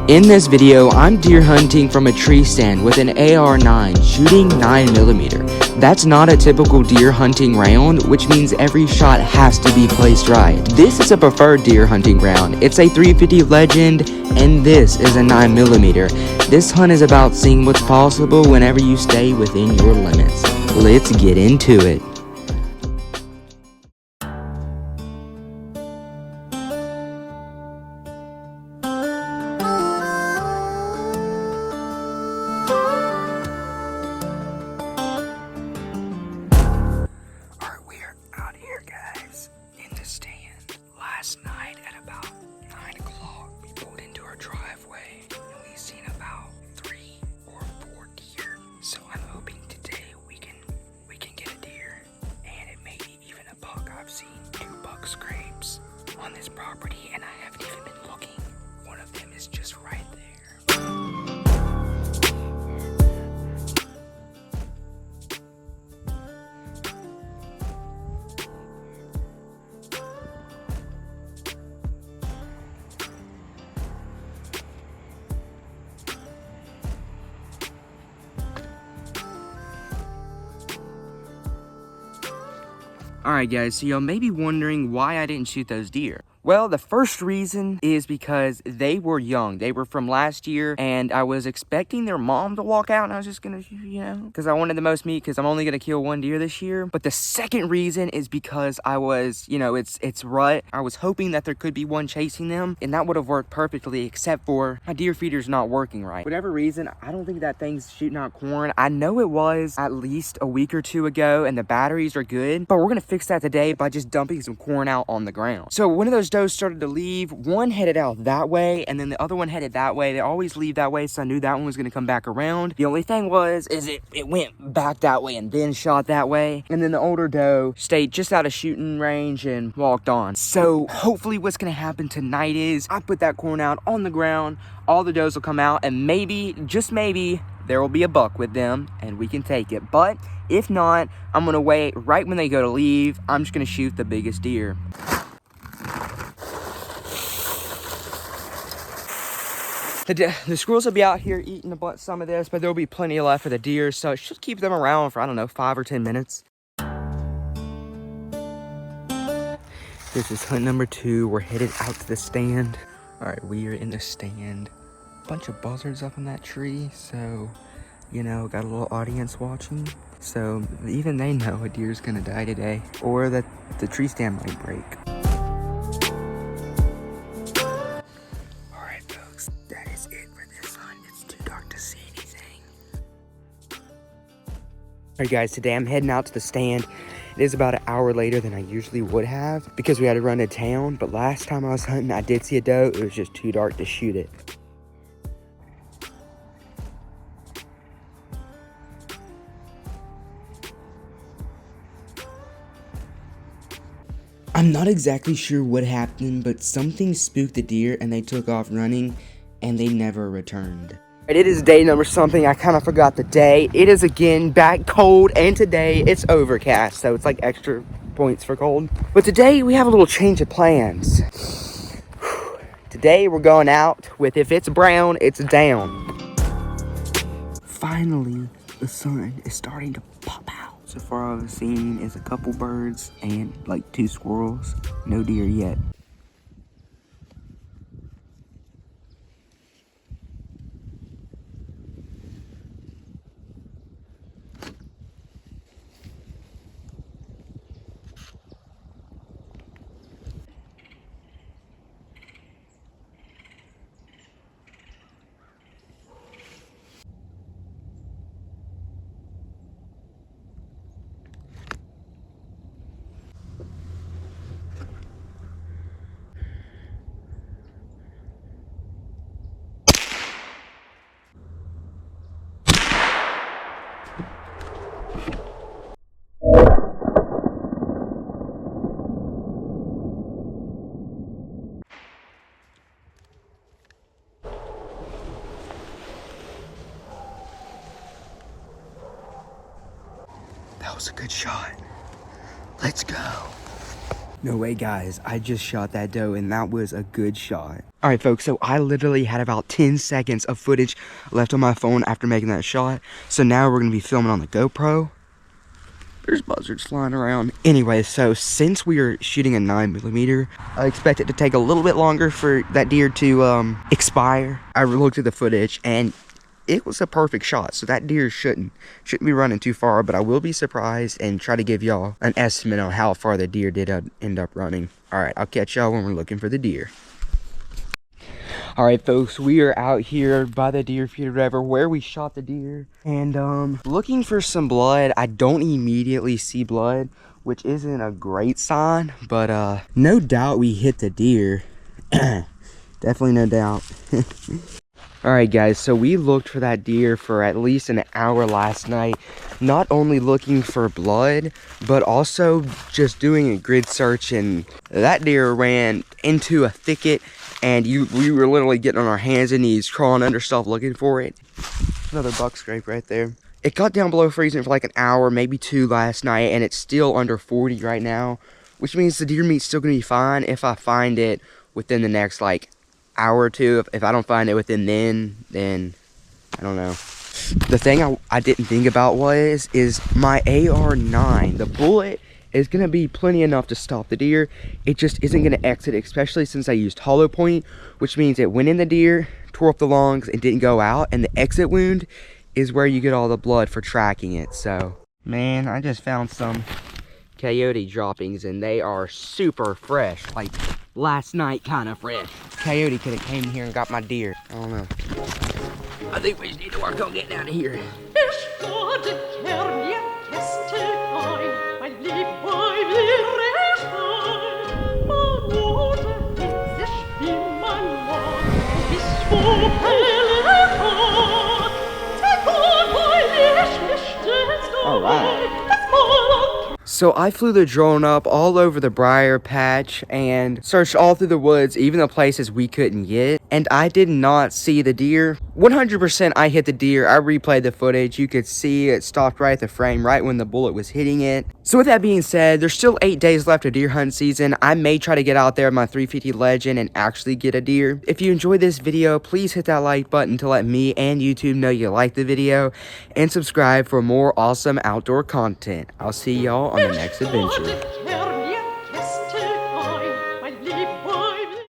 In this video, I'm deer hunting from a tree stand with an AR9 shooting 9mm. That's not a typical deer hunting round, which means every shot has to be placed right. This is a preferred deer hunting round. It's a 350 Legend, and this is a 9mm. This hunt is about seeing what's possible whenever you stay within your limits. Let's get into it. Last night at about 9 o'clock, we pulled into our driveway and we've seen about 3 or 4 deer. So I'm hoping today we can get a deer, and it may be even a buck. I've seen 2 buck scrapes on this property and I haven't even been looking. One of them is just right there. Alright guys, so y'all may be wondering why I didn't shoot those deer. Well, the first reason is because they were young. They were from last year, and I was expecting their mom to walk out, and I was just gonna, because I wanted the most meat, because I'm only gonna kill 1 deer this year. But the second reason is because I was, it's rut. I was hoping that there could be one chasing them, and that would have worked perfectly, except for my deer feeder's not working right. Whatever reason, I don't think that thing's shooting out corn. I know it was at least a week or 2 ago, and the batteries are good, but we're gonna fix that today by just dumping some corn out on the ground. So one of those does started to leave. One headed out that way, and then the other one headed that way. They always leave that way, so I knew that one was going to come back around. The only thing is it went back that way and then shot that way, and then the older doe stayed just out of shooting range and walked on. So hopefully what's going to happen tonight is I put that corn out on the ground, all the does will come out, and maybe, just maybe, there will be a buck with them and we can take it. But if not, I'm going to wait right when they go to leave. I'm just going to shoot the biggest deer. The squirrels will be out here eating some of this, but there'll be plenty left for the deer, so it should keep them around for, I don't know, 5 or 10 minutes. This is hunt number 2. We're headed out to the stand. All right, we are in the stand. Bunch of buzzards up in that tree, so, got a little audience watching. So even they know a deer's gonna die today, or that the tree stand might break. That is it for this hunt. It's too dark to see anything. Alright guys, today I'm heading out to the stand. It is about an hour later than I usually would have because we had to run to town, but last time I was hunting I did see a doe. It was just too dark to shoot it. I'm not exactly sure what happened, but something spooked the deer and they took off running, and they never returned. It is day number something. I kind of forgot the day. It is again back cold, and today it's overcast, so it's like extra points for cold. But today we have a little change of plans. Today we're going out with, if it's brown, it's down. Finally, the sun is starting to pop out. So far all I've seen is a couple birds and like 2 squirrels. No deer yet. That was a good shot. Let's go. No way, guys. I just shot that doe, and that was a good shot. All right, folks, so I literally had about 10 seconds of footage left on my phone after making that shot. So now we're going to be filming on the GoPro. There's buzzards flying around. Anyway, so since we are shooting a 9mm, I expect it to take a little bit longer for that deer to expire. I looked at the footage, and it was a perfect shot, so that deer shouldn't be running too far, but I will be surprised and try to give y'all an estimate on how far the deer did end up running. All right, I'll catch y'all when we're looking for the deer. All right, folks, we are out here by the deer feeder river where we shot the deer, and looking for some blood. I don't immediately see blood, which isn't a great sign, but no doubt we hit the deer. Definitely no doubt. All right, guys, so we looked for that deer for at least an hour last night, not only looking for blood, but also just doing a grid search, and that deer ran into a thicket, and we were literally getting on our hands and knees, crawling under stuff looking for it. Another buck scrape right there. It got down below freezing for like an hour, maybe two last night, and it's still under 40 right now, which means the deer meat's still gonna be fine if I find it within the next like hour or two. If I don't find it within then I don't know. The thing I didn't think about is my AR9. The bullet is gonna be plenty enough to stop the deer. It just isn't gonna exit, especially since I used hollow point, which means it went in the deer, tore up the lungs, and didn't go out, and the exit wound is where you get all the blood for tracking it. So man, I just found some coyote droppings, and they are super fresh, like last night kind of fresh. Coyote could have came here and got my deer. I don't know. I think we just need to work on getting out of here. All right. So I flew the drone up all over the briar patch and searched all through the woods, even the places we couldn't get, and I did not see the deer. 100% I hit the deer. I replayed the footage. You could see it stopped right at the frame, right when the bullet was hitting it. So with that being said, there's still 8 days left of deer hunt season. I may try to get out there with my 350 Legend and actually get a deer. If you enjoyed this video, please hit that like button to let me and YouTube know you liked the video, and subscribe for more awesome outdoor content. I'll see y'all on the next adventure.